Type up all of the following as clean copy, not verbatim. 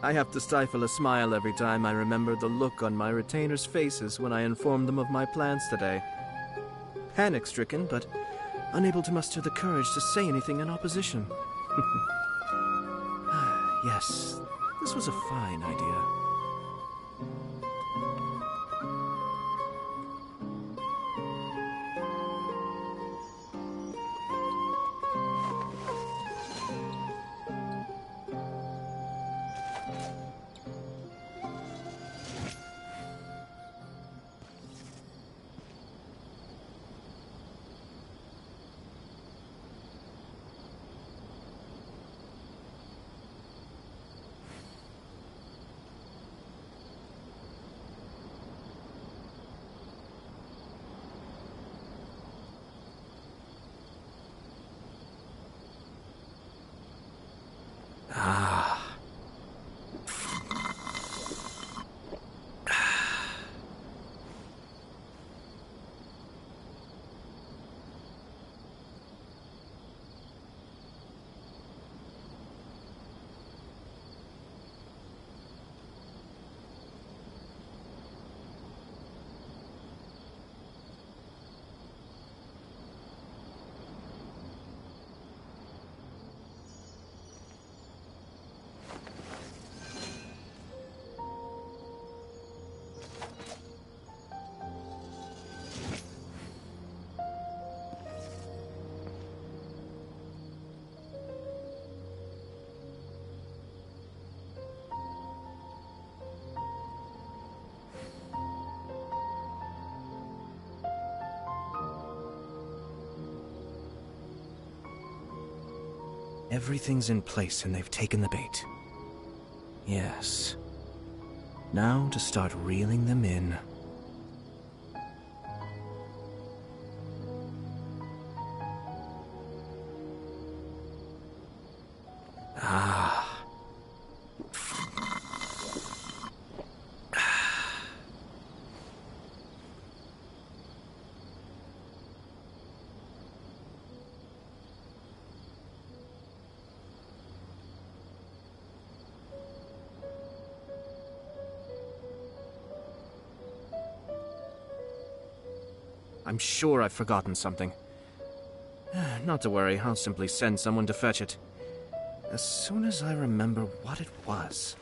I have to stifle a smile every time I remember the look on my retainers' faces when I informed them of my plans today. Panic-stricken, but unable to muster the courage to say anything in opposition. Yes, this was a fine idea. Everything's in place and they've taken the bait. Yes. Now to start reeling them in. I'm sure I've forgotten something. Not to worry, I'll simply send someone to fetch it. As soon as I remember what it was.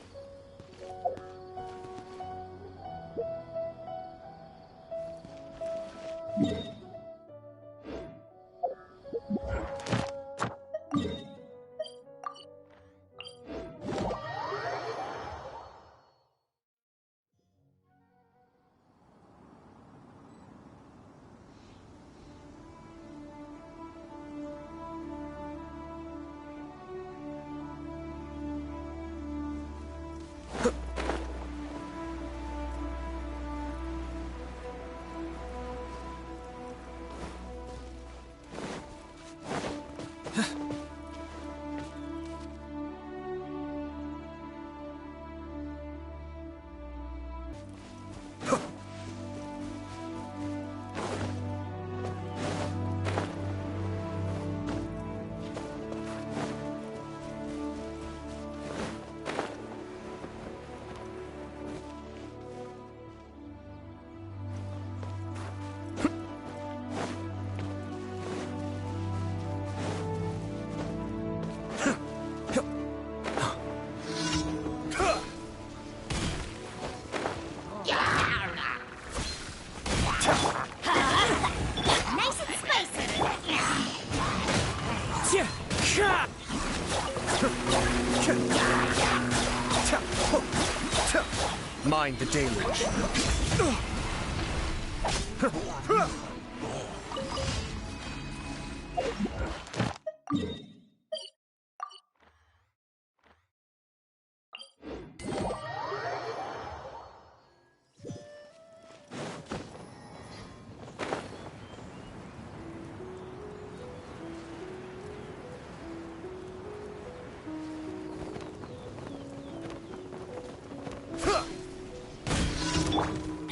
Mind the deluge.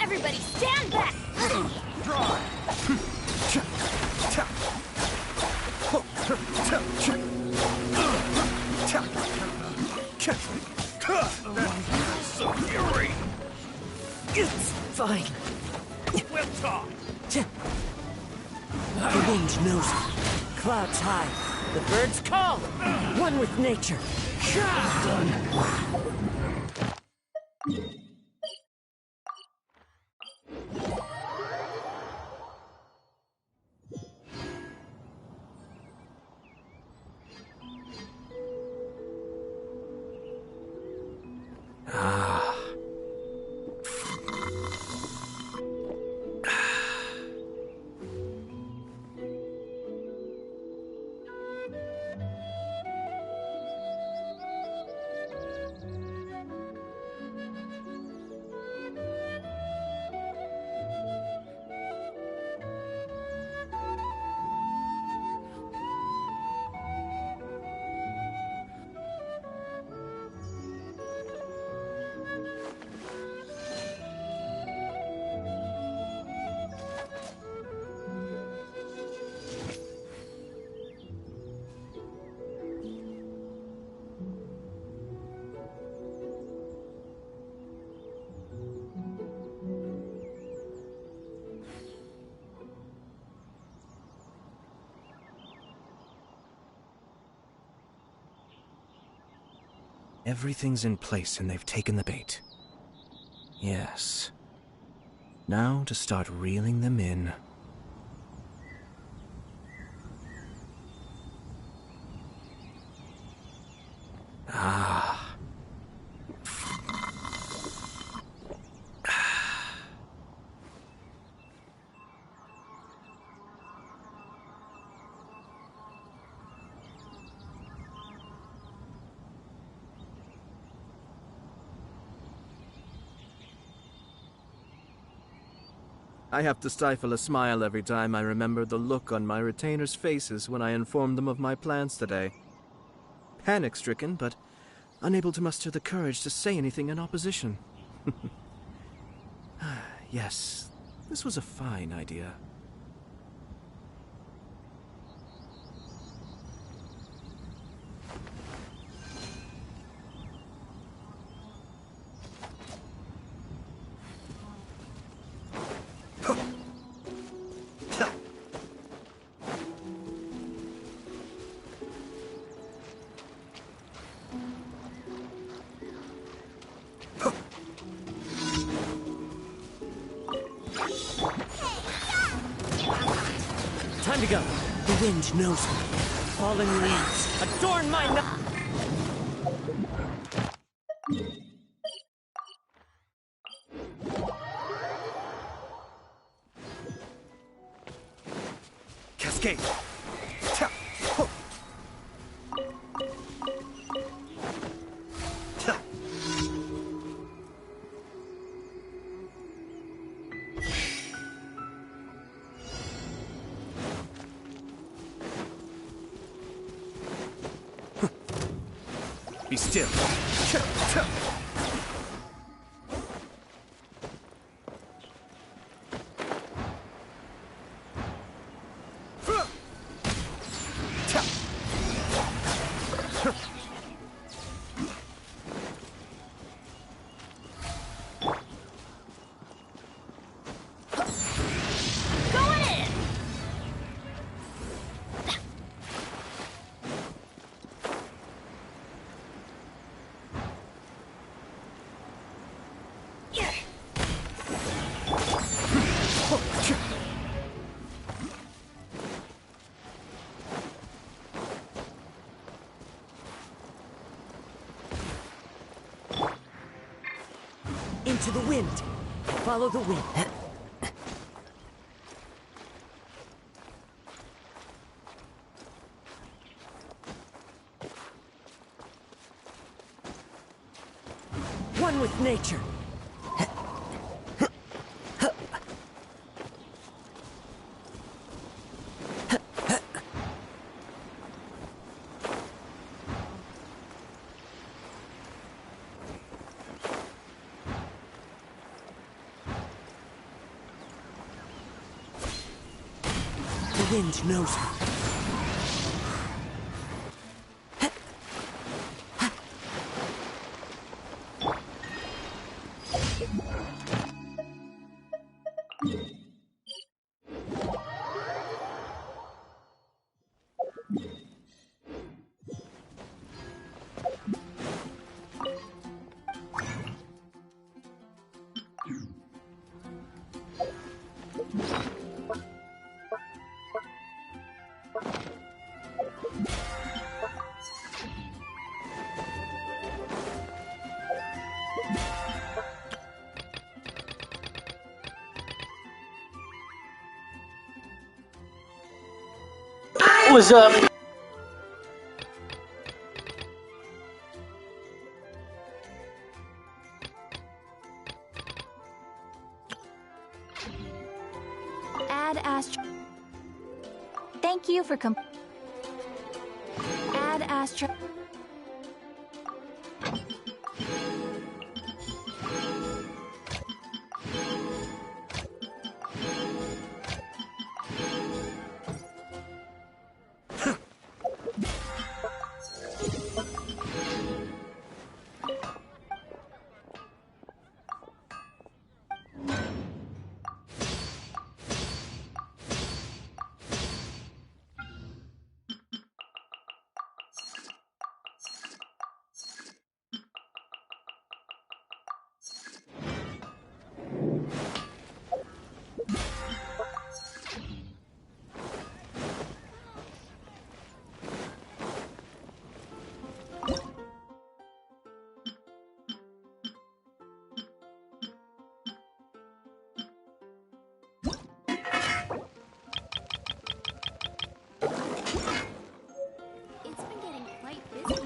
Everybody Fine. We'll talk. The wind knows me. Clouds high. The birds call. One with nature. Done. Everything's in place and they've taken the bait. Yes. Now to start reeling them in. I have to stifle a smile every time I remember the look on my retainers' faces when I informed them of my plans today. Panic-stricken, but unable to muster the courage to say anything in opposition. Yes, this was a fine idea. Time to go. The wind knows me. Falling leaves adorn my night. Cascade. Be still. Into the wind. Follow the wind. One with nature. The wind knows me. was Add Astro. Thank you for Add Astro. It's been getting quite busy.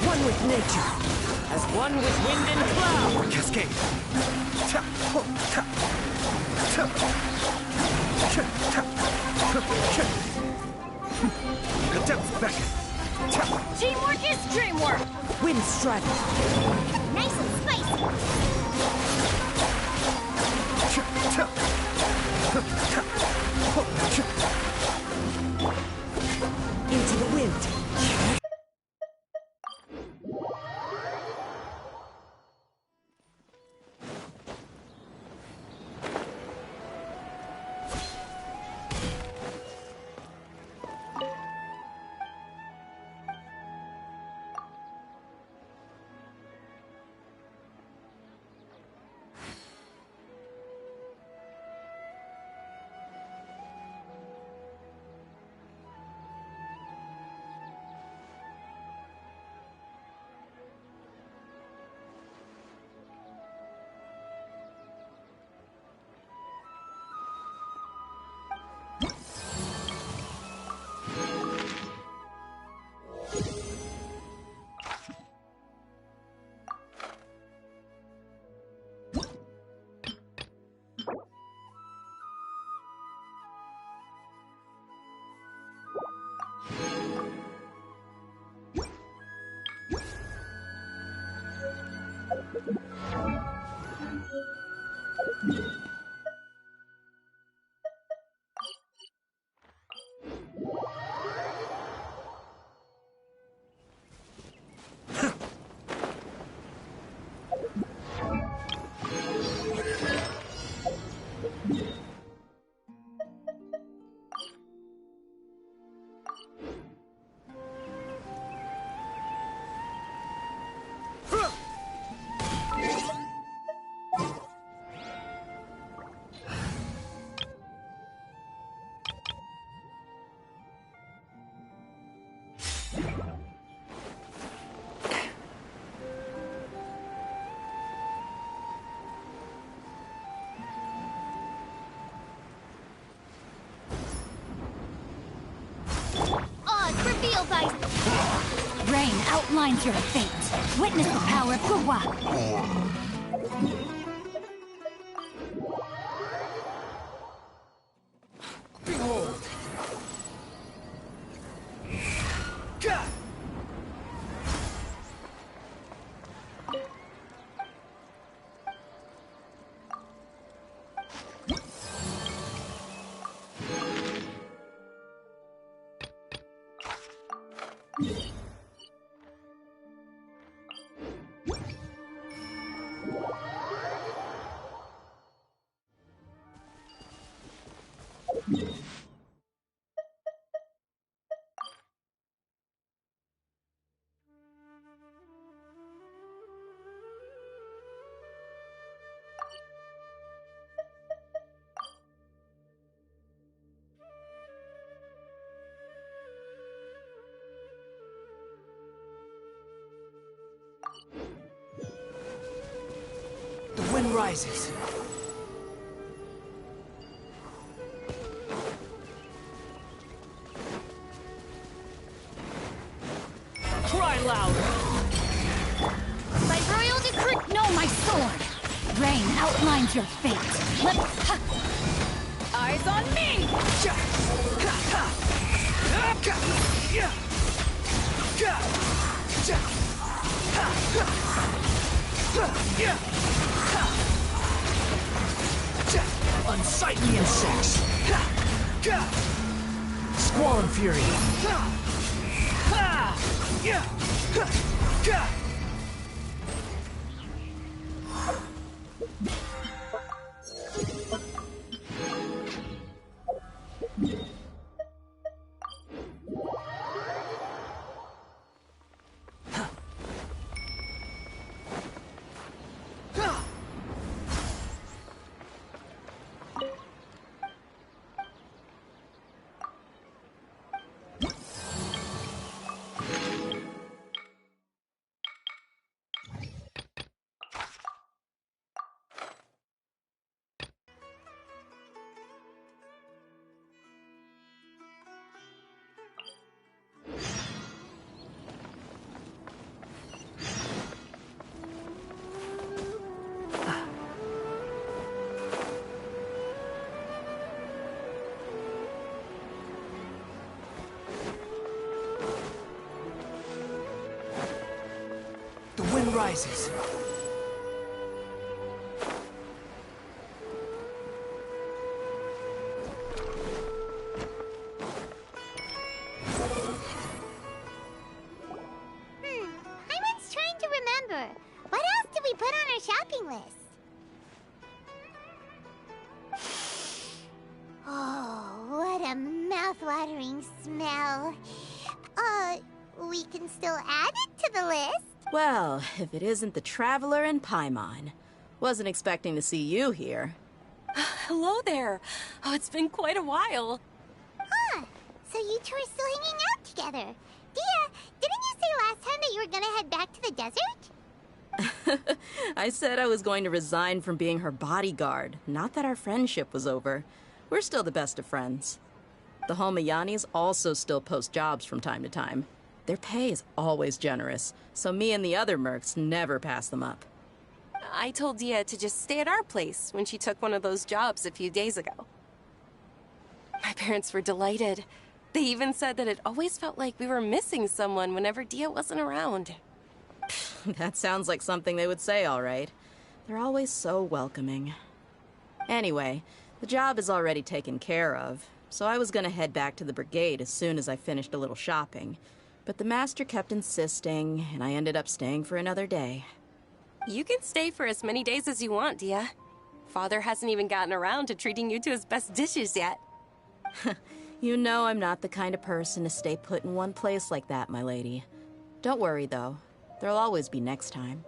One with nature, as one with wind and cloud. Cascade. The depths beckon. Teamwork is dreamwork. Wind strategy. Nice and spicy. Into the wind. Yellow Vice! Rain outlines your fate. Witness the power of Kuwa. Behold! Gah! The wind rises. Cry louder! By royal decree! No, my sword! Rain outlines your fate. Eyes on me! Unsightly insects! Squall and fury! The wind rises. I was trying to remember. What else did we put on our shopping list? Oh, what a mouth-watering smell. We can still add it to the list. Well, if it isn't the Traveler and Paimon. Wasn't expecting to see you here. Hello there. Oh, it's been quite a while. Huh. So you two are still hanging out together. Dia, didn't you say last time that you were gonna head back to the desert? I said I was going to resign from being her bodyguard, not that our friendship was over. We're still the best of friends. The Holmayanis also still post jobs from time to time. Their pay is always generous, so me and the other mercs never pass them up. I told Dia to just stay at our place when she took one of those jobs a few days ago. My parents were delighted. They even said that it always felt like we were missing someone whenever Dia wasn't around. That sounds like something they would say, all right. They're always so welcoming. Anyway, the job is already taken care of, so I was going to head back to the brigade as soon as I finished a little shopping. But the master kept insisting, and I ended up staying for another day. You can stay for as many days as you want, Dia. Father hasn't even gotten around to treating you to his best dishes yet. You know I'm not the kind of person to stay put in one place like that, my lady. Don't worry, though. There'll always be next time.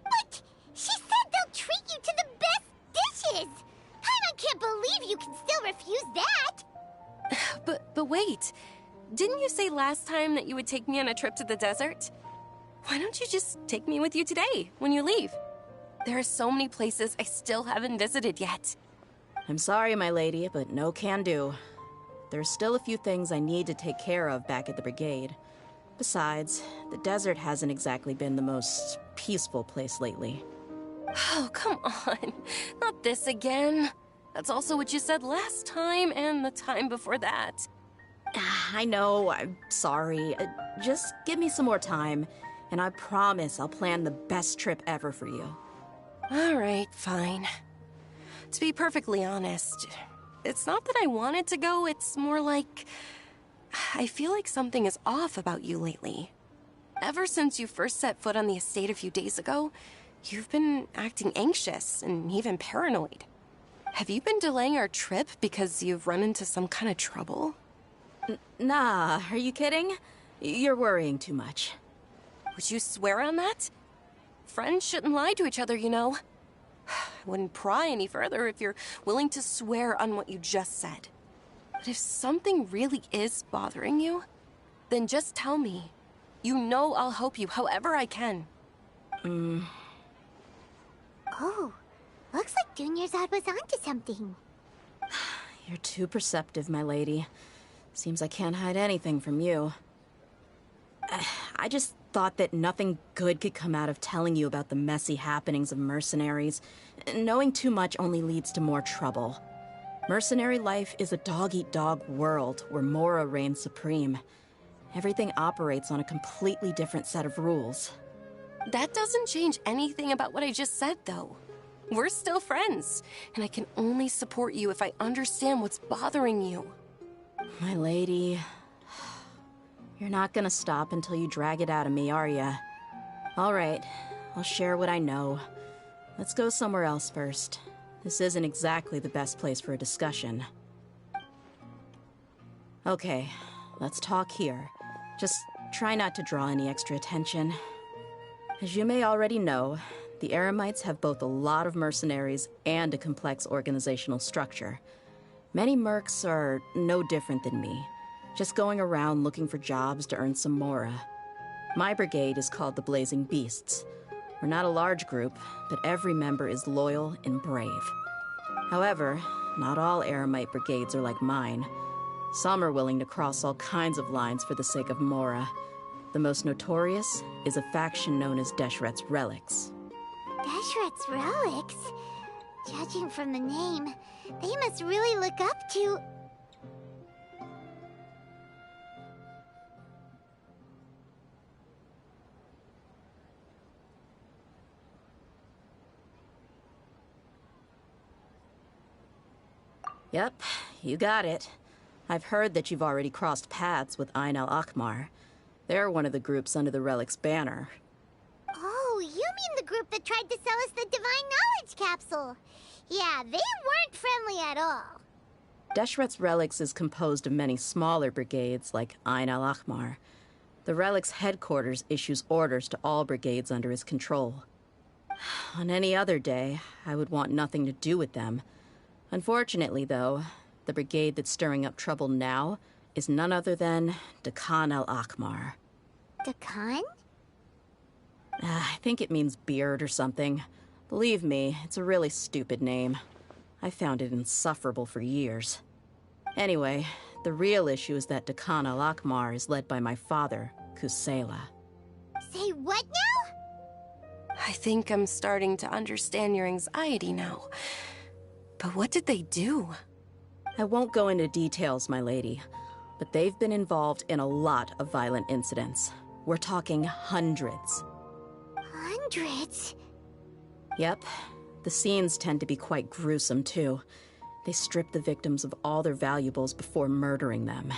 What? She said they'll treat you to the best dishes! I can't believe you can still refuse that! But wait. Didn't you say last time that you would take me on a trip to the desert? Why don't you just take me with you today, when you leave? There are so many places I still haven't visited yet. I'm sorry, my lady, but no can do. there are still a few things I need to take care of back at the brigade. Besides, the desert hasn't exactly been the most peaceful place lately. Oh, come on. Not this again. That's also what you said last time and the time before that. I know, I'm sorry. Just give me some more time, and I promise I'll plan the best trip ever for you. All right, fine. To be perfectly honest, it's not that I wanted to go, it's more like I feel like something is off about you lately. Ever since you first set foot on the estate a few days ago, you've been acting anxious and even paranoid. Have you been delaying our trip because you've run into some kind of trouble? Nah, are you kidding? You're worrying too much. Would you swear on that? Friends shouldn't lie to each other, you know. I wouldn't pry any further if you're willing to swear on what you just said. But if something really is bothering you, then just tell me. You know I'll help you however I can. Oh, looks like Junior's was onto something. You're too perceptive, my lady. Seems I can't hide anything from you. I just thought that nothing good could come out of telling you about the messy happenings of mercenaries. Knowing too much only leads to more trouble. Mercenary life is a dog-eat-dog world where Mora reigns supreme. Everything operates on a completely different set of rules. That doesn't change anything about what I just said, though. We're still friends, and I can only support you if I understand what's bothering you. My lady, you're not gonna stop until you drag it out of me, are ya? All right, I'll share what I know. Let's go somewhere else first. This isn't exactly the best place for a discussion. Okay, let's talk here. Just try not to draw any extra attention. As you may already know, the Eremites have both a lot of mercenaries and a complex organizational structure. Many mercs are no different than me, just going around looking for jobs to earn some mora. My brigade is called the Blazing Beasts. We're not a large group, but every member is loyal and brave. However, not all Eremite brigades are like mine. Some are willing to cross all kinds of lines for the sake of mora. The most notorious is a faction known as Deshret's Relics. Deshret's Relics? Judging from the name, they must really look up to... Yep, you got it. I've heard that you've already crossed paths with Ain al-Akmar. They're one of the groups under the Relic's banner. Oh, you mean the group that tried to sell us the Divine Knowledge Capsule? Yeah, they weren't friendly at all. Deshret's Relics is composed of many smaller brigades like Ain al-Akmar. The Relic's headquarters issues orders to all brigades under his control. On any other day, I would want nothing to do with them. Unfortunately, though, the brigade that's stirring up trouble now is none other than Dakan al-Akmar. Dakan? I think it means beard or something. Believe me, it's a really stupid name. I found it insufferable for years. Anyway, the real issue is that Dakan al-Akmar is led by my father, Kusela. Say what now? I think I'm starting to understand your anxiety now. But what did they do? I won't go into details, my lady, but they've been involved in a lot of violent incidents. We're talking hundreds. Hundreds? Yep. The scenes tend to be quite gruesome, too. They strip the victims of all their valuables before murdering them.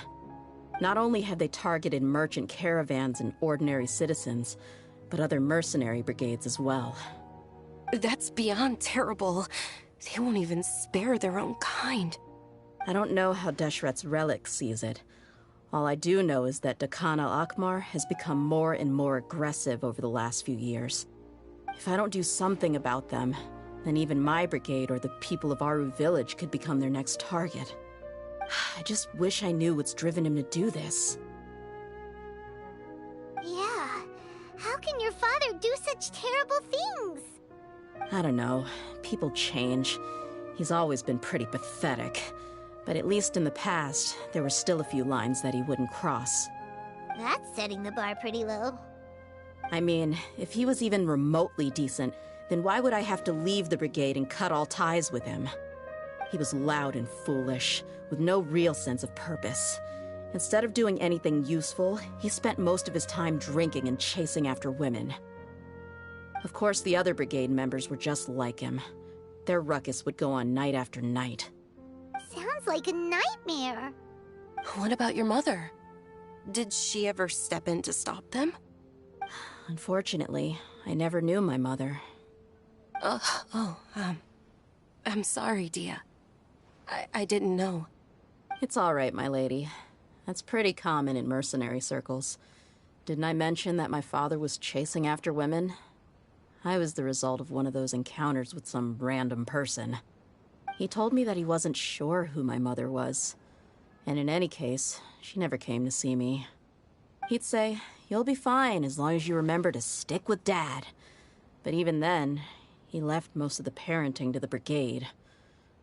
Not only have they targeted merchant caravans and ordinary citizens, but other mercenary brigades as well. That's beyond terrible. They won't even spare their own kind. I don't know how Deshret's Relic sees it. All I do know is that Dakan al-Akmar has become more and more aggressive over the last few years. If I don't do something about them, then even my brigade or the people of Aru village could become their next target. I just wish I knew what's driven him to do this. Yeah. How can your father do such terrible things? I don't know. People change. He's always been pretty pathetic. But at least in the past, there were still a few lines that he wouldn't cross. That's setting the bar pretty low. I mean, if he was even remotely decent, then why would I have to leave the brigade and cut all ties with him? He was loud and foolish, with no real sense of purpose. Instead of doing anything useful, he spent most of his time drinking and chasing after women. Of course, the other brigade members were just like him. Their ruckus would go on night after night. Sounds like a nightmare. What about your mother? Did she ever step in to stop them? Unfortunately, I never knew my mother. I'm sorry, Dia. I didn't know. It's all right, my lady. That's pretty common in mercenary circles. Didn't I mention that my father was chasing after women? I was the result of one of those encounters with some random person. He told me that he wasn't sure who my mother was. And in any case, she never came to see me. He'd say, "You'll be fine as long as you remember to stick with Dad." But even then, he left most of the parenting to the brigade.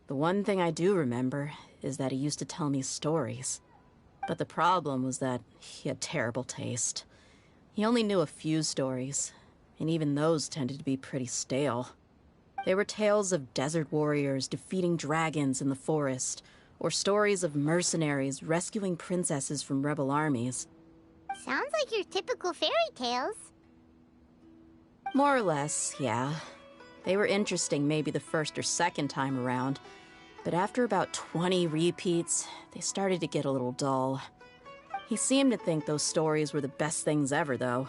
The one thing I do remember is that he used to tell me stories. But the problem was that he had terrible taste. He only knew a few stories, and even those tended to be pretty stale. They were tales of desert warriors defeating dragons in the forest, or stories of mercenaries rescuing princesses from rebel armies. Sounds like your typical fairy tales. More or less, yeah. They were interesting maybe the first or second time around, but after about 20 repeats, they started to get a little dull. He seemed to think those stories were the best things ever, though.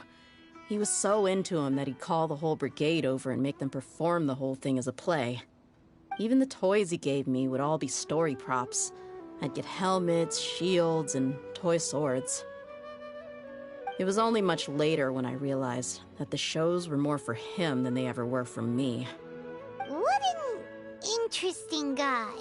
He was so into them that he'd call the whole brigade over and make them perform the whole thing as a play. Even the toys he gave me would all be story props. I'd get helmets, shields, and toy swords. It was only much later when I realized that the shows were more for him than they ever were for me. What an interesting guy.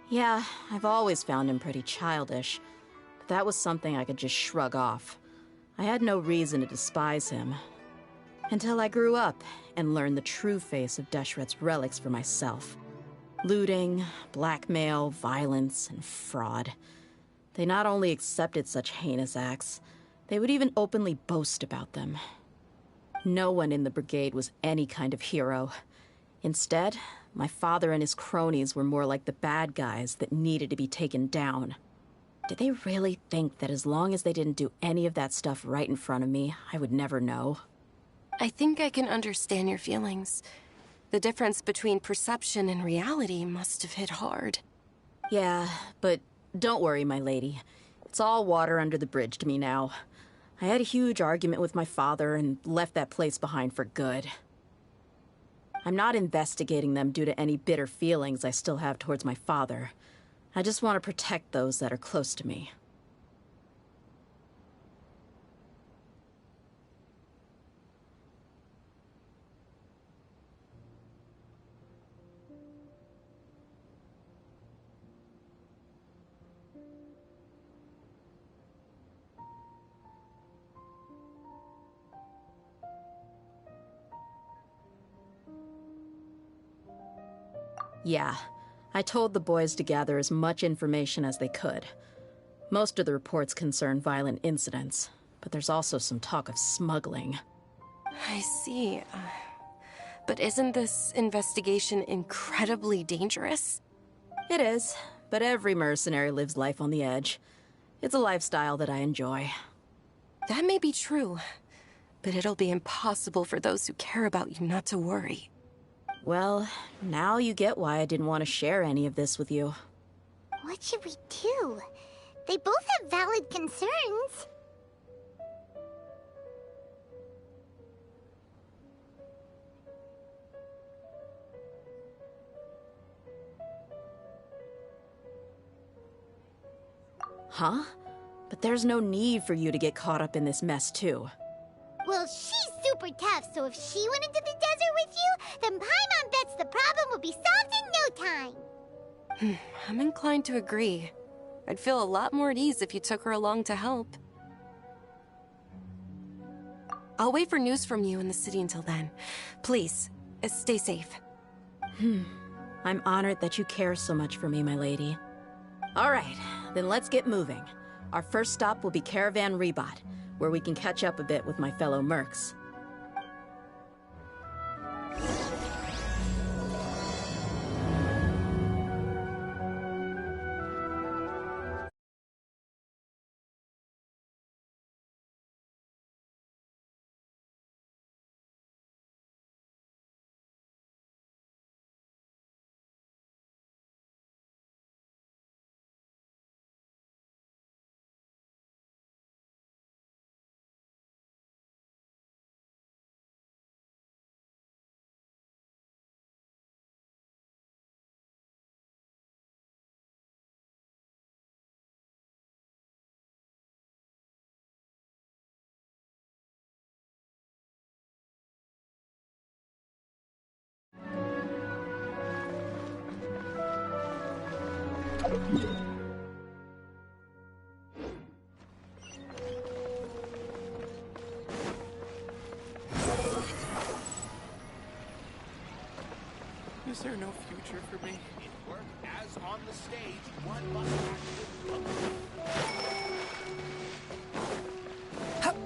Yeah, I've always found him pretty childish, but that was something I could just shrug off. I had no reason to despise him. Until I grew up and learned the true face of Deshret's relics for myself. Looting, blackmail, violence, and fraud. They not only accepted such heinous acts, they would even openly boast about them. No one in the brigade was any kind of hero. Instead, my father and his cronies were more like the bad guys that needed to be taken down. Did they really think that as long as they didn't do any of that stuff right in front of me, I would never know? I think I can understand your feelings. The difference between perception and reality must have hit hard. Yeah, but don't worry, my lady. It's all water under the bridge to me now. I had a huge argument with my father and left that place behind for good. I'm not investigating them due to any bitter feelings I still have towards my father. I just want to protect those that are close to me. Yeah, I told the boys to gather as much information as they could. Most of the reports concern violent incidents, but there's also some talk of smuggling. I see. But isn't this investigation incredibly dangerous? It is, but every mercenary lives life on the edge. It's a lifestyle that I enjoy. That may be true, but it'll be impossible for those who care about you not to worry. Well, now you get why I didn't want to share any of this with you. What should we do? They both have valid concerns. Huh? But there's no need for you to get caught up in this mess, too. Well, she's super tough, so if she went into the desert with you, then Paimon bets the problem will be solved in no time. I'm inclined to agree. I'd feel a lot more at ease if you took her along to help. I'll wait for news from you in the city until then. Please, stay safe. I'm honored that you care so much for me, my lady. All right, then let's get moving. Our first stop will be Caravan Rebot, where we can catch up a bit with my fellow mercs. Is there no future for me? It worked as on the stage. One must act.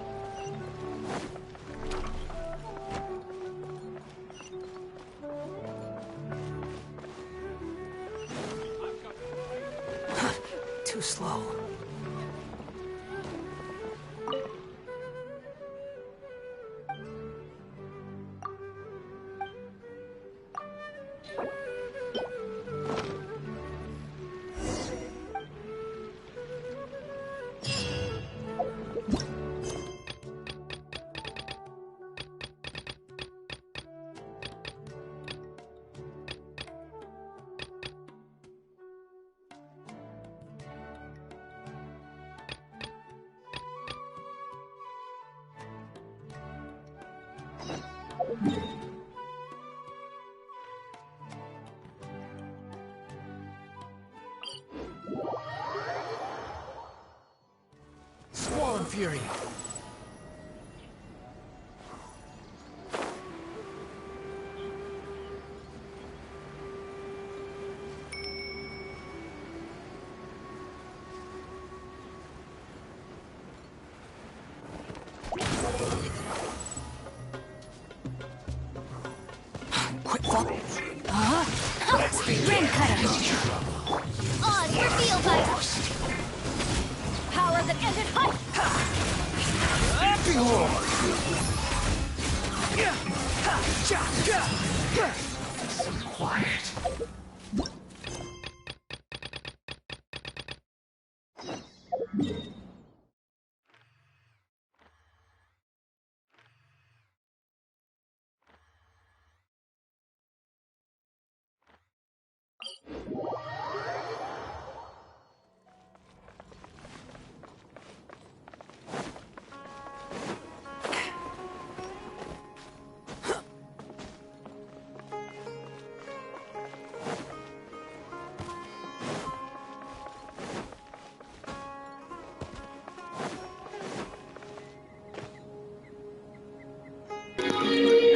Too slow. Squall Fury. Quick fall. Rim cutter. On for field bite. Power that ended height. Quiet.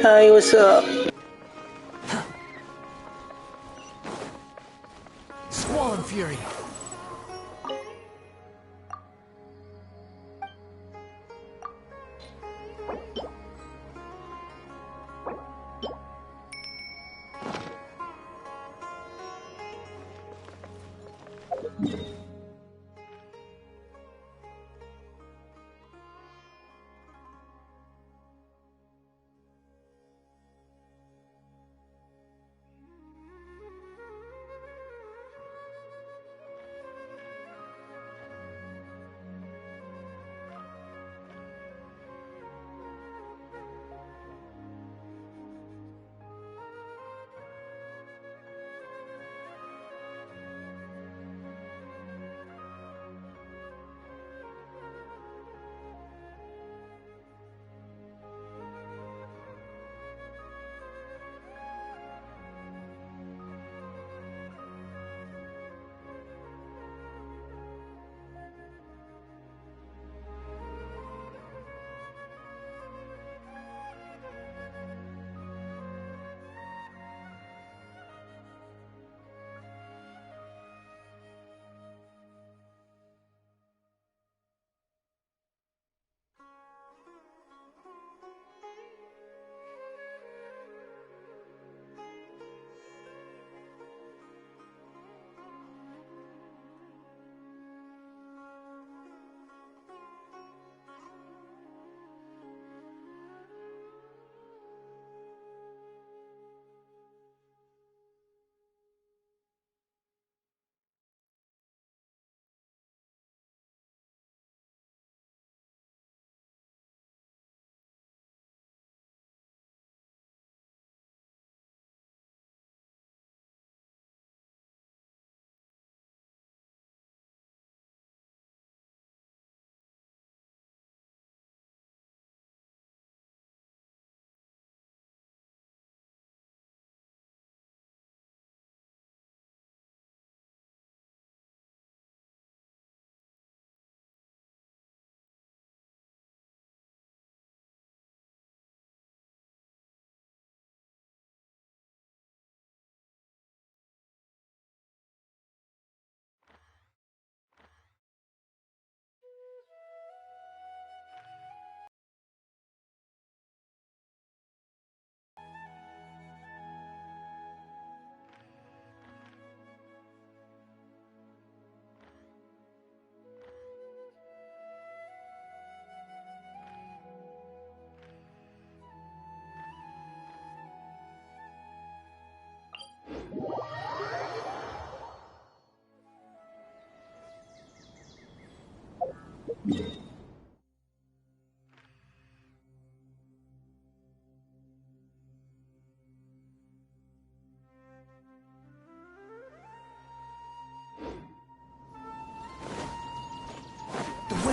Hi, what's up? Squall Fury.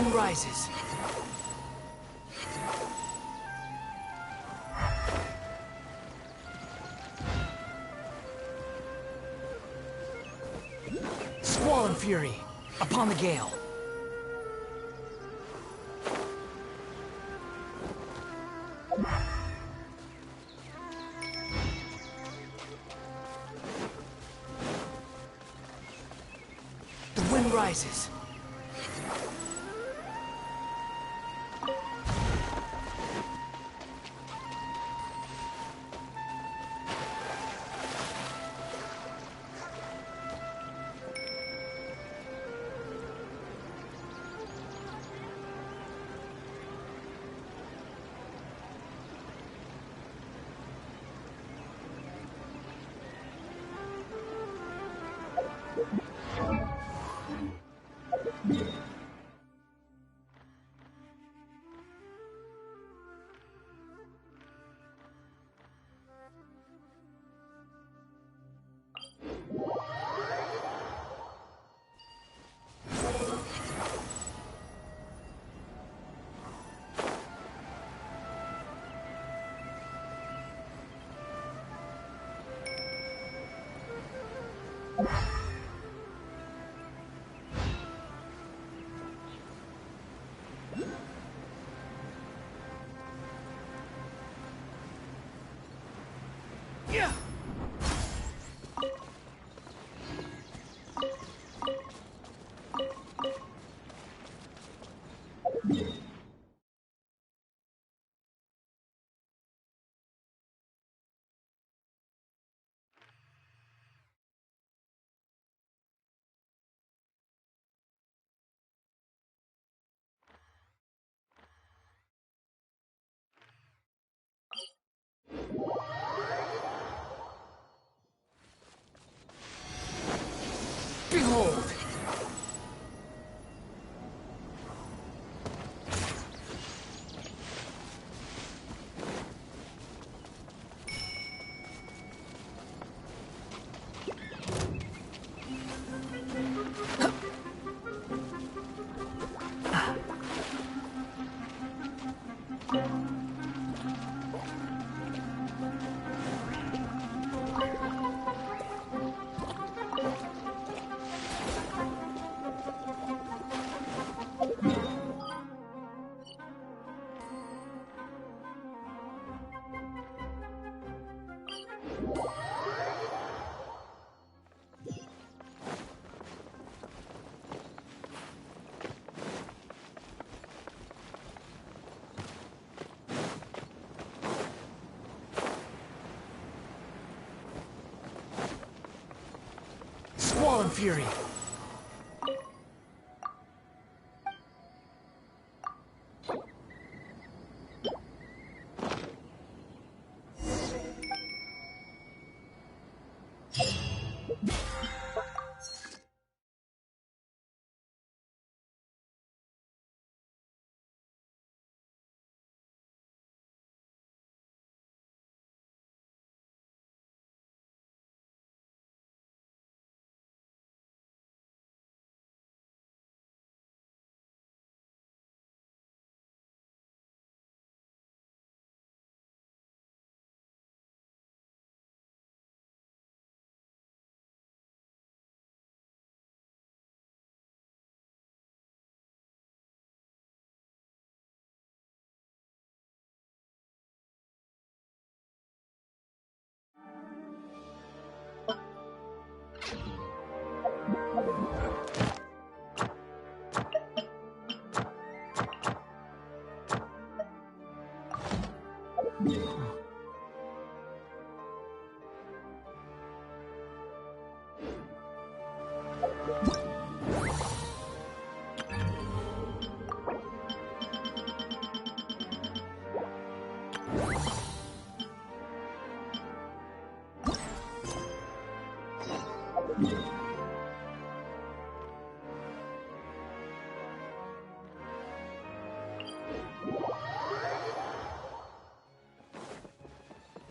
wind rises. Squall and fury, upon the gale. The wind rises. Behold! Squall and fury.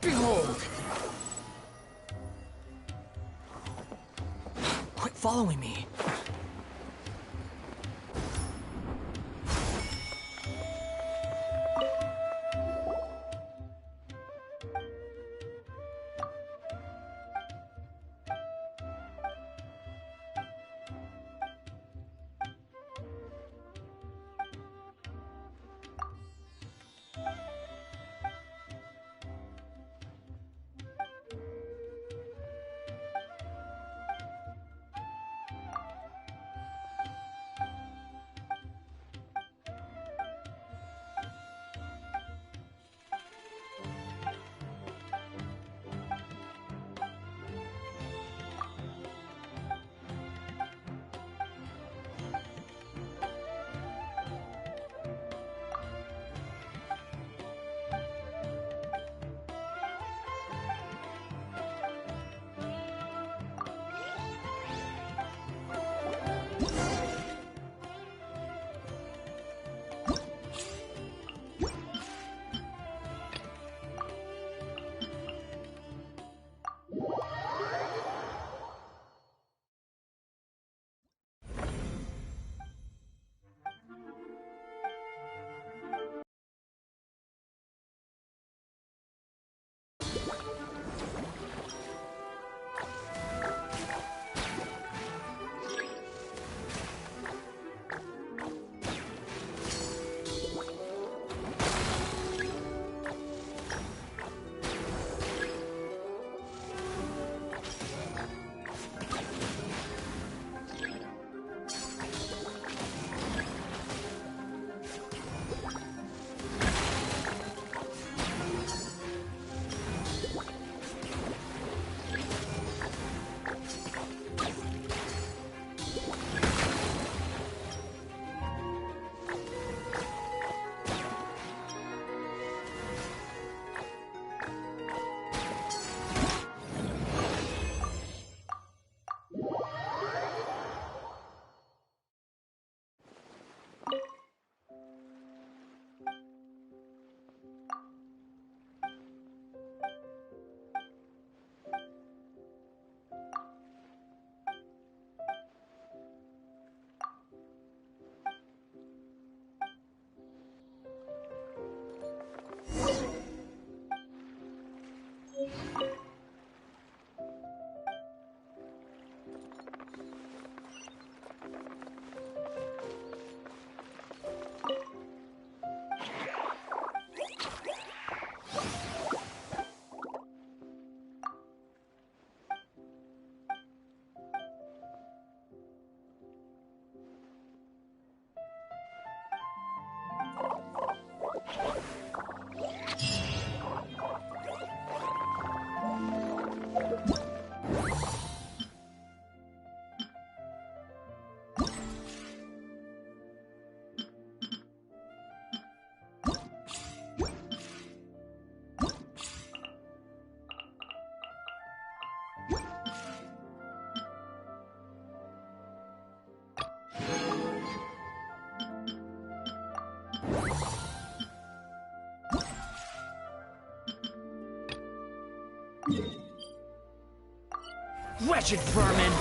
Behold! Quit following me. Wretched vermin!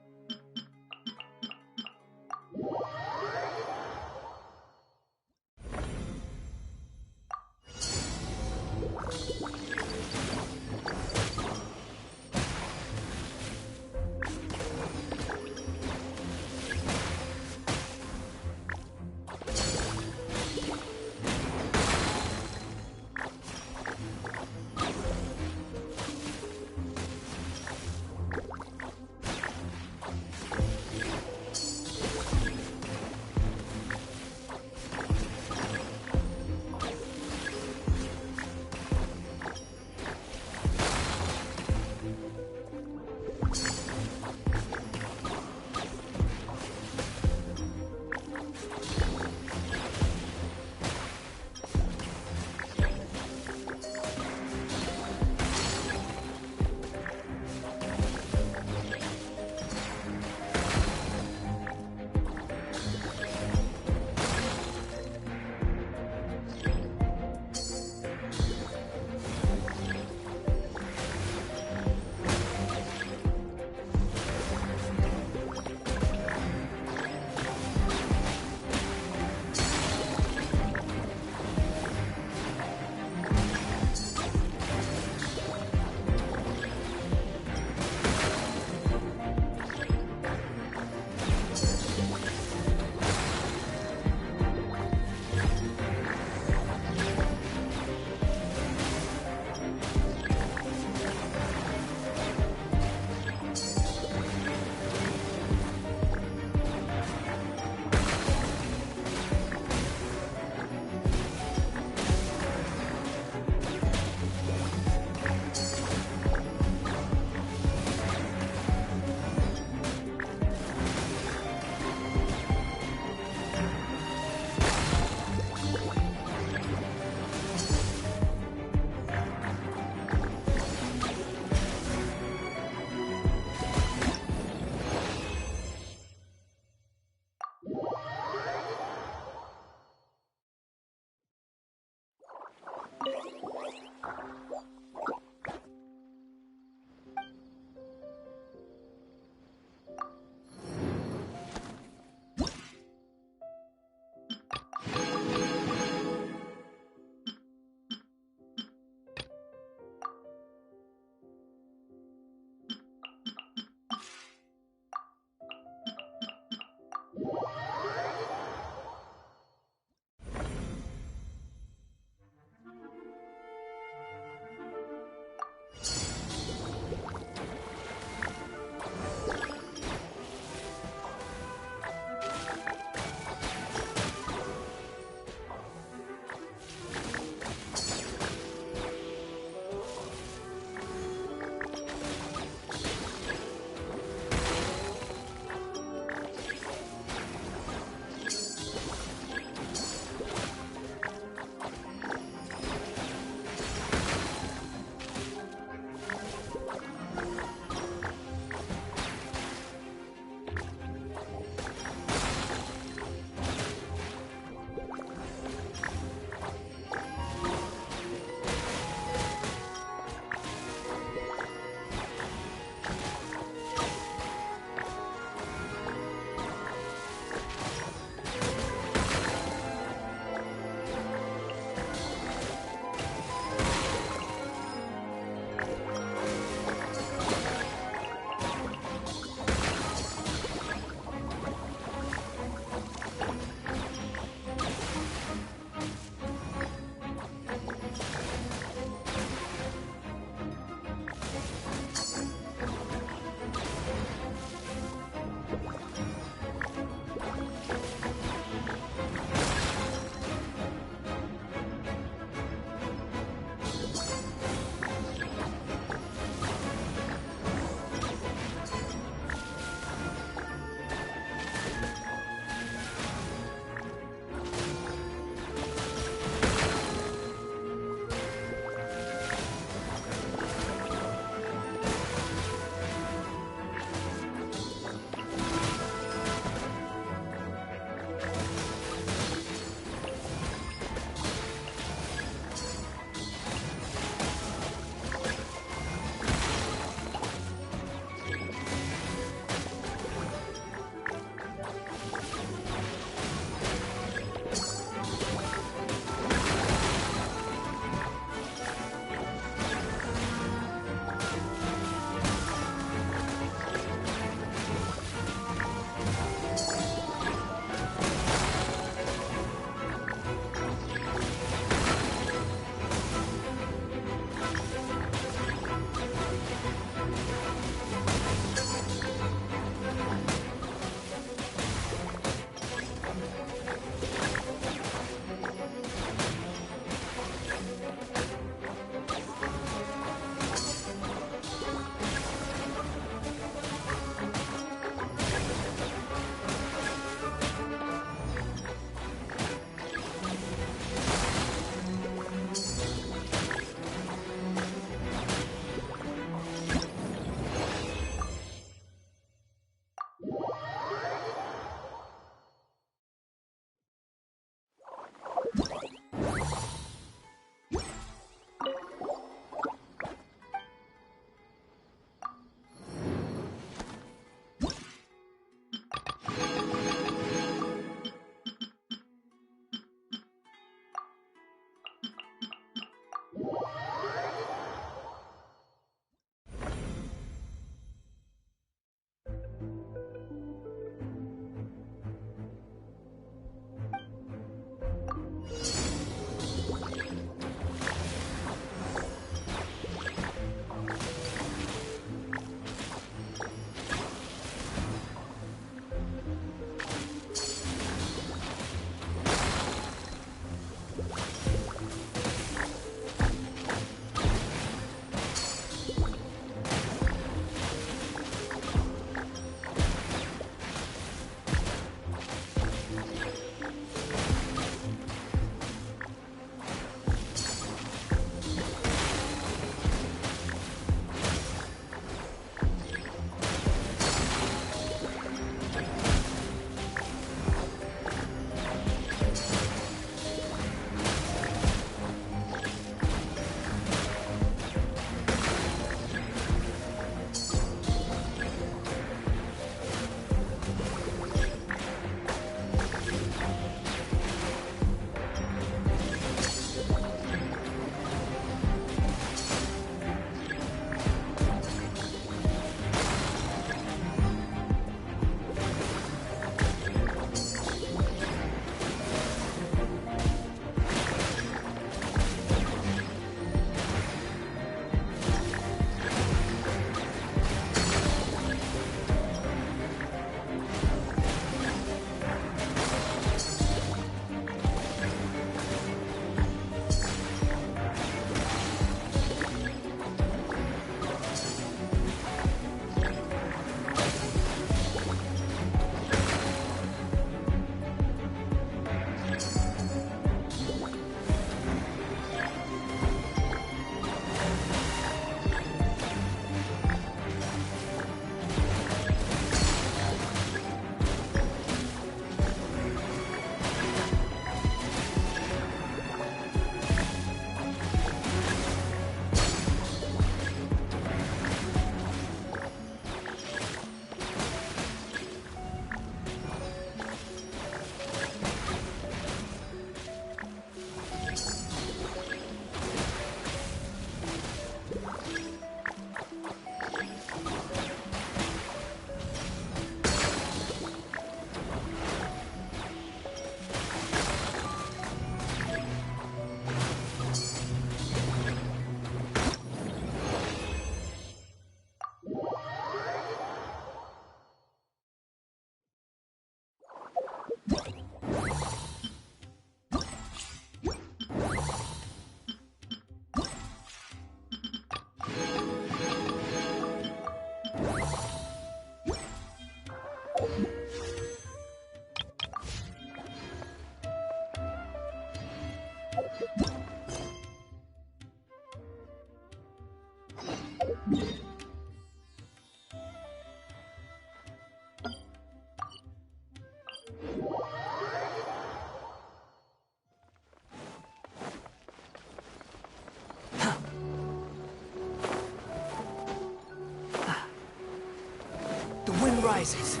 rises.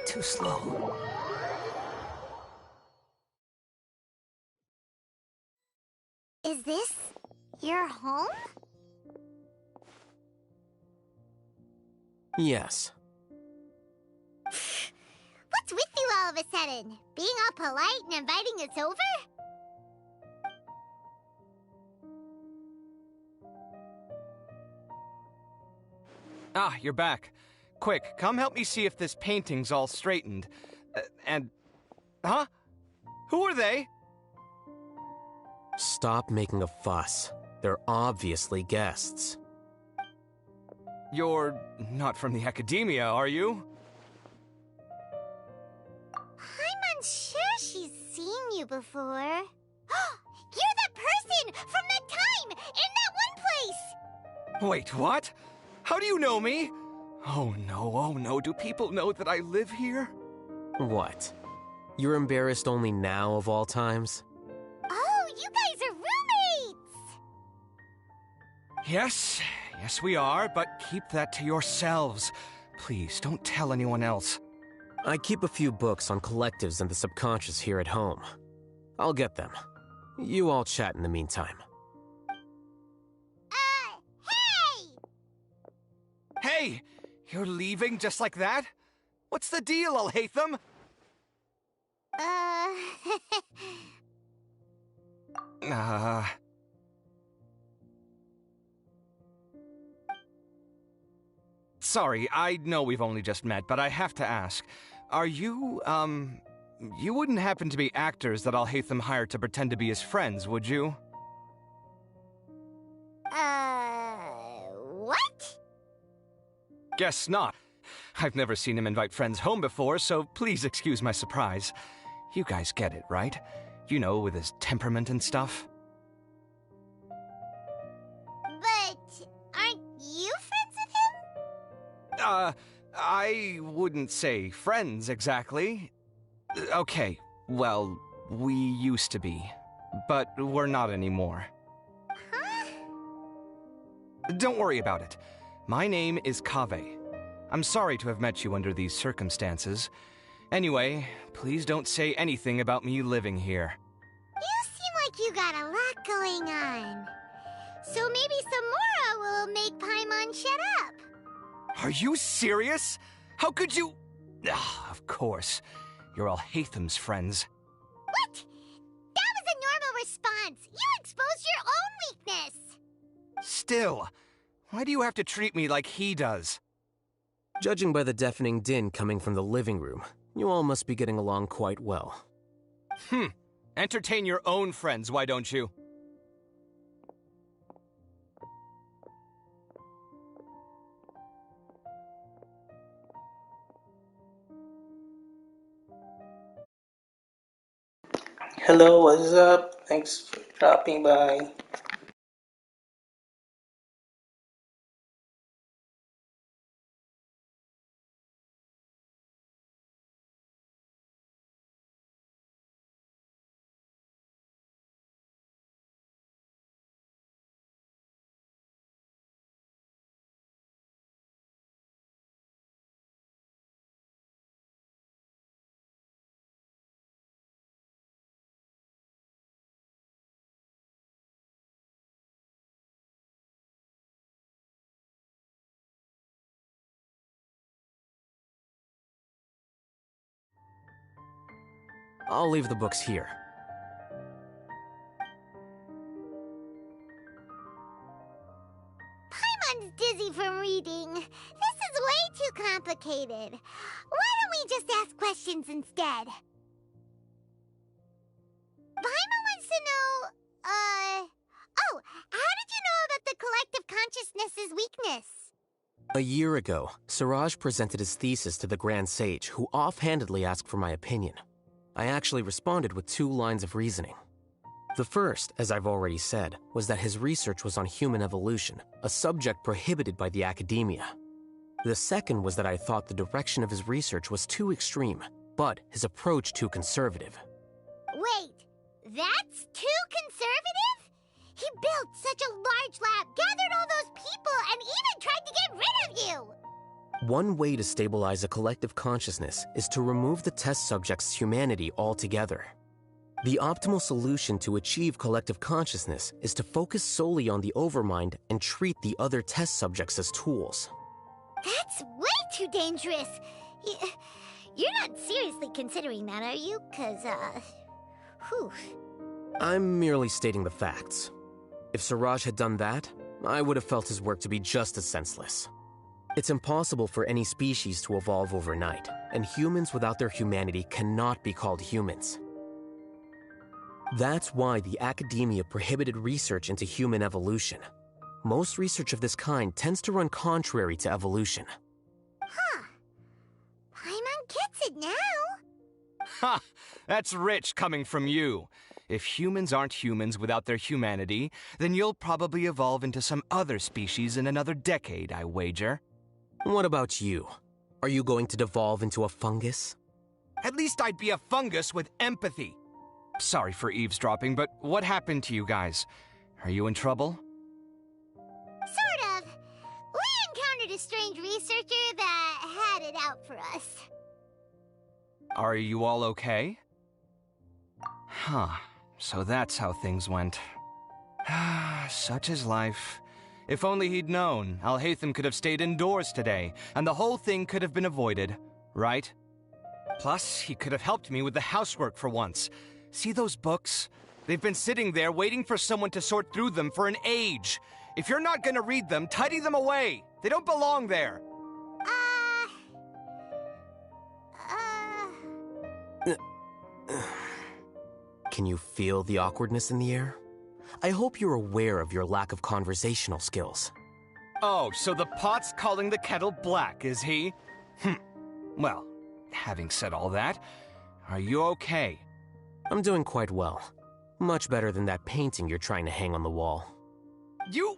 Too slow. Is this your home? Yes. What's with you all of a sudden? Being all polite and inviting us over? Ah, you're back. Quick, come help me see if this painting's all straightened. Huh? Who are they? Stop making a fuss. They're obviously guests. You're not from the academia, are you? I'm unsure she's seen you before. You're that person from that time in that one place! Wait, what? How do you know me? Oh no, do people know that I live here? What? You're embarrassed only now of all times? Oh, you guys are roommates! Yes, we are, but keep that to yourselves. Please, don't tell anyone else. I keep a few books on collectives and the subconscious here at home. I'll get them. You all chat in the meantime. Hey! Hey! You're leaving just like that? What's the deal, Alhaitham? Sorry, I know we've only just met, but I have to ask. Are you, you wouldn't happen to be actors that Alhaitham hired to pretend to be his friends, would you? What? Guess not. I've never seen him invite friends home before, so please excuse my surprise. You guys get it, right? You know, with his temperament and stuff. But aren't you friends with him? I wouldn't say friends exactly. Okay, well, we used to be, but we're not anymore. Huh? Don't worry about it. My name is Kaveh. I'm sorry to have met you under these circumstances. Anyway, please don't say anything about me living here. You seem like you got a lot going on. So maybe Samora will make Paimon shut up. Are you serious? How could you... of course. You're Alhaitham's friends. What? That was a normal response. You exposed your own weakness. Still, why do you have to treat me like he does? Judging by the deafening din coming from the living room, you all must be getting along quite well. Entertain your own friends, why don't you? Hello, what's up? Thanks for dropping by. I'll leave the books here. Paimon's dizzy from reading. This is way too complicated. Why don't we just ask questions instead? Paimon wants to know, oh, how did you know about the collective consciousness's weakness? A year ago, Siraj presented his thesis to the Grand Sage, who offhandedly asked for my opinion. I actually responded with 2 lines of reasoning. The first, as I've already said, was that his research was on human evolution, a subject prohibited by the academia. The second was that I thought the direction of his research was too extreme, but his approach too conservative. Wait, That's too conservative? He built such a large lab, gathered all those people, and even tried to get rid of you! One way to stabilize a collective consciousness is to remove the test subject's humanity altogether. The optimal solution to achieve collective consciousness is to focus solely on the overmind and treat the other test subjects as tools. That's way too dangerous! You're not seriously considering that, are you? 'Cause, whew. I'm merely stating the facts. If Siraj had done that, I would have felt his work to be just as senseless. It's impossible for any species to evolve overnight, and humans without their humanity cannot be called humans. That's why the academia prohibited research into human evolution. Most research of this kind tends to run contrary to evolution. Huh. Paimon gets it now. Ha! That's rich coming from you. If humans aren't humans without their humanity, then you'll probably evolve into some other species in another decade, I wager. What about you? Are you going to devolve into a fungus? At least I'd be a fungus with empathy. Sorry for eavesdropping, but what happened to you guys? Are you in trouble? Sort of. We encountered a strange researcher that had it out for us. Are you all okay? Huh. So that's how things went. Such is life. If only he'd known, Alhaitham could have stayed indoors today, and the whole thing could have been avoided, right? Plus, he could have helped me with the housework for once. See those books? They've been sitting there waiting for someone to sort through them for an age. If you're not gonna read them, tidy them away. They don't belong there. Can you feel the awkwardness in the air? I hope you're aware of your lack of conversational skills. Oh, so the pot's calling the kettle black, is he? Well, having said all that, are you okay? I'm doing quite well. Much better than that painting you're trying to hang on the wall. You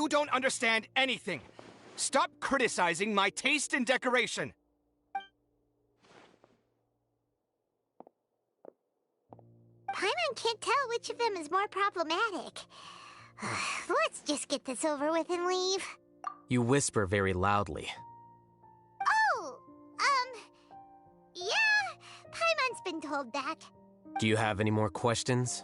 don't understand anything. Stop criticizing my taste in decoration. Paimon can't tell which of them is more problematic. Let's just get this over with and leave. You whisper very loudly. Oh, yeah, Paimon's been told that. Do you have any more questions?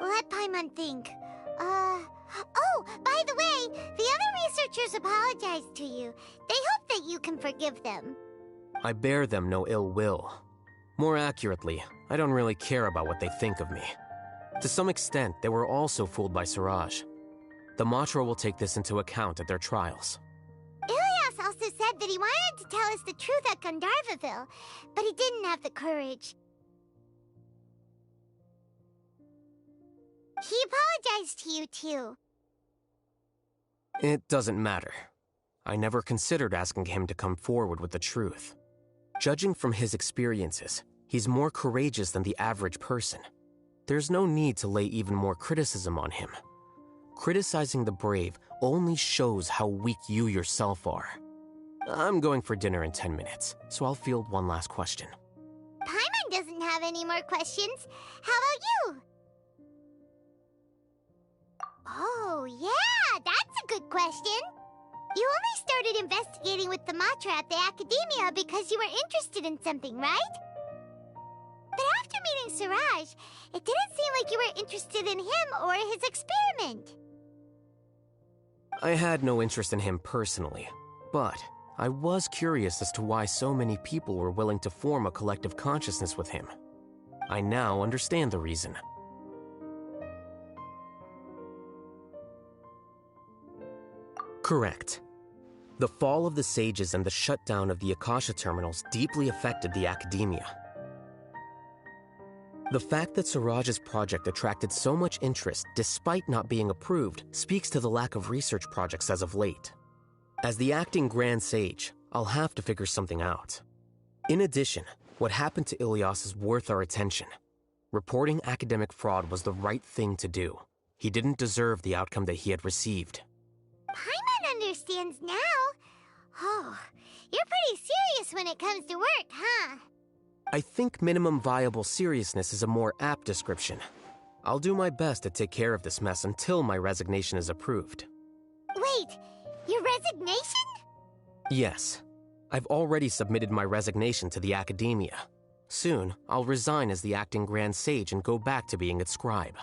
Let Paimon think. Oh, by the way, the other researchers apologized to you. They hope that you can forgive them. I bear them no ill will. More accurately, I don't really care about what they think of me. To some extent, they were also fooled by Siraj. The Matra will take this into account at their trials. Ilias also said that he wanted to tell us the truth at Gandharvaville, but he didn't have the courage. He apologized to you, too. It doesn't matter. I never considered asking him to come forward with the truth. Judging from his experiences, he's more courageous than the average person. There's no need to lay even more criticism on him. Criticizing the brave only shows how weak you yourself are. I'm going for dinner in 10 minutes, so I'll field one last question. Paimon doesn't have any more questions. How about you? Oh, yeah, that's a good question. You only started investigating with the Matra at the Academia because you were interested in something, right? But after meeting Siraj, it didn't seem like you were interested in him or his experiment. I had no interest in him personally, but I was curious as to why so many people were willing to form a collective consciousness with him. I now understand the reason. Correct. The fall of the sages and the shutdown of the Akasha terminals deeply affected the academia. The fact that Siraj's project attracted so much interest despite not being approved speaks to the lack of research projects as of late. As the acting Grand Sage, I'll have to figure something out. In addition, what happened to Ilias is worth our attention. Reporting academic fraud was the right thing to do. He didn't deserve the outcome that he had received. Paimon understands now. Oh, you're pretty serious when it comes to work, huh? I think minimum viable seriousness is a more apt description. I'll do my best to take care of this mess until my resignation is approved. Wait, your resignation? Yes. I've already submitted my resignation to the Academia. Soon, I'll resign as the acting Grand Sage and go back to being its scribe.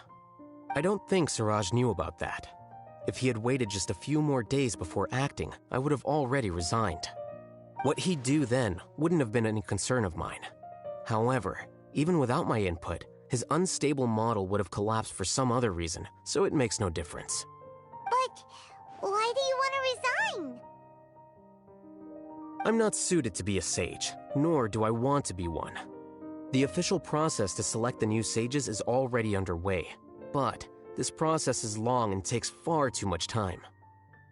I don't think Siraj knew about that. If he had waited just a few more days before acting, I would have already resigned. What he'd do then wouldn't have been any concern of mine. However, even without my input, his unstable model would have collapsed for some other reason, so it makes no difference. But why do you want to resign? I'm not suited to be a sage, nor do I want to be one. The official process to select the new sages is already underway, but this process is long and takes far too much time.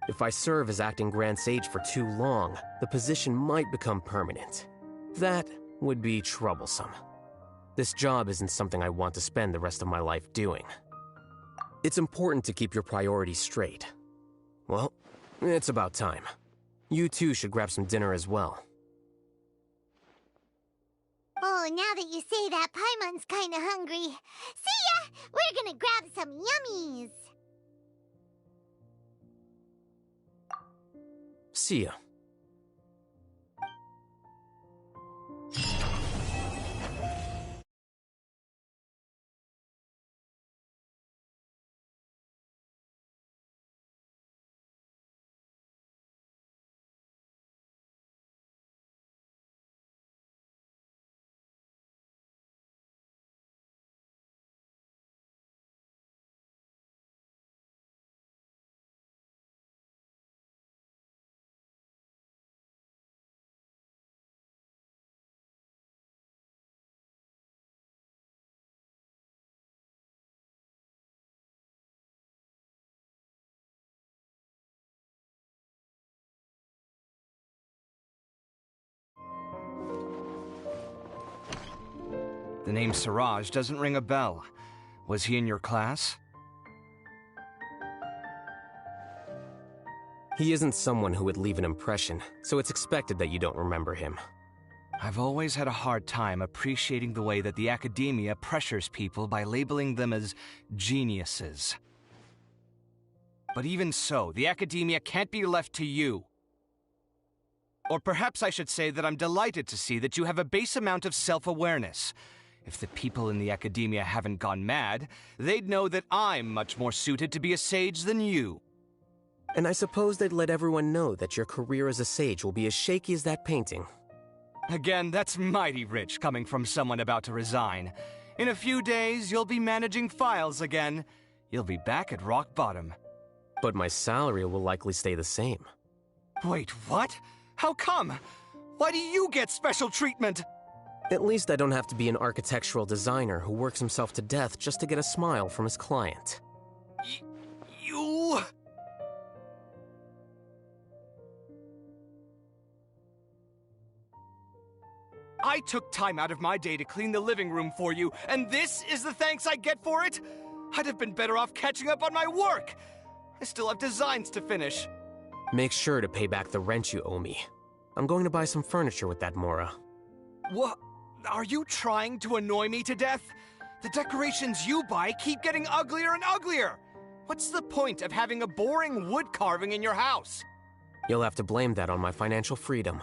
If I serve as acting Grand Sage for too long, the position might become permanent. That would be troublesome. This job isn't something I want to spend the rest of my life doing. It's important to keep your priorities straight. Well, it's about time. You two should grab some dinner as well. Oh, now that you say that, Paimon's kinda hungry. See ya! We're gonna grab some yummies! See ya. The name Siraj doesn't ring a bell. Was he in your class? He isn't someone who would leave an impression, so it's expected that you don't remember him. I've always had a hard time appreciating the way that the Academia pressures people by labeling them as geniuses. But even so, the Academia can't be left to you. Or perhaps I should say that I'm delighted to see that you have a base amount of self-awareness. If the people in the Academia haven't gone mad, they'd know that I'm much more suited to be a sage than you. And I suppose they'd let everyone know that your career as a sage will be as shaky as that painting. Again, that's mighty rich coming from someone about to resign. In a few days, you'll be managing files again. You'll be back at rock bottom. But my salary will likely stay the same. Wait, what? How come? Why do you get special treatment? At least I don't have to be an architectural designer who works himself to death just to get a smile from his client. You... I took time out of my day to clean the living room for you, and this is the thanks I get for it? I'd have been better off catching up on my work. I still have designs to finish. Make sure to pay back the rent you owe me. I'm going to buy some furniture with that Mora. What? Are you trying to annoy me to death? The decorations you buy keep getting uglier and uglier. What's the point of having a boring wood carving in your house? You'll have to blame that on my financial freedom.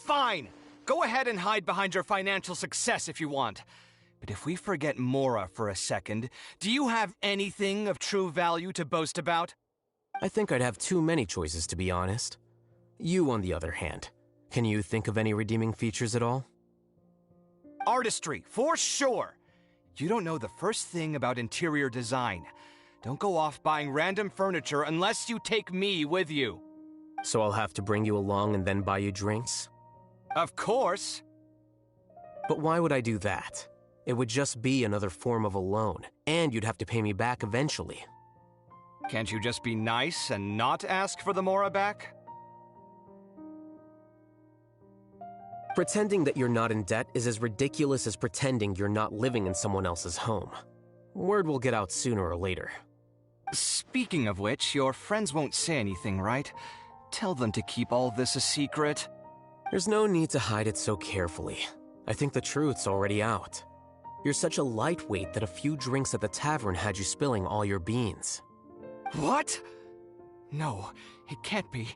Fine. Go ahead and hide behind your financial success if you want. But if we forget Mora for a second, do you have anything of true value to boast about? I think I'd have too many choices, to be honest. You, on the other hand, can you think of any redeeming features at all? Artistry, for sure. You don't know the first thing about interior design. Don't go off buying random furniture unless you take me with you. So I'll have to bring you along and then buy you drinks? Of course. But why would I do that? It would just be another form of a loan, and you'd have to pay me back eventually. Can't you just be nice and not ask for the Mora back? Pretending that you're not in debt is as ridiculous as pretending you're not living in someone else's home. Word will get out sooner or later. Speaking of which, your friends won't say anything, right? Tell them to keep all this a secret. There's no need to hide it so carefully. I think the truth's already out. You're such a lightweight that a few drinks at the tavern had you spilling all your beans. What? No, it can't be.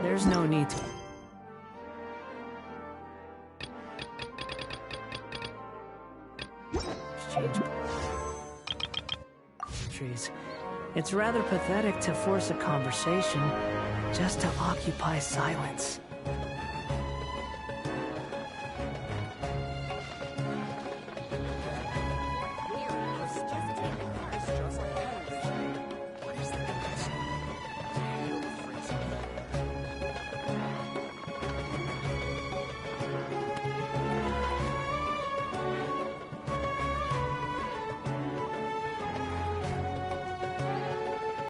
There's no need to. Exchange. Trees. It's rather pathetic to force a conversation just to occupy silence.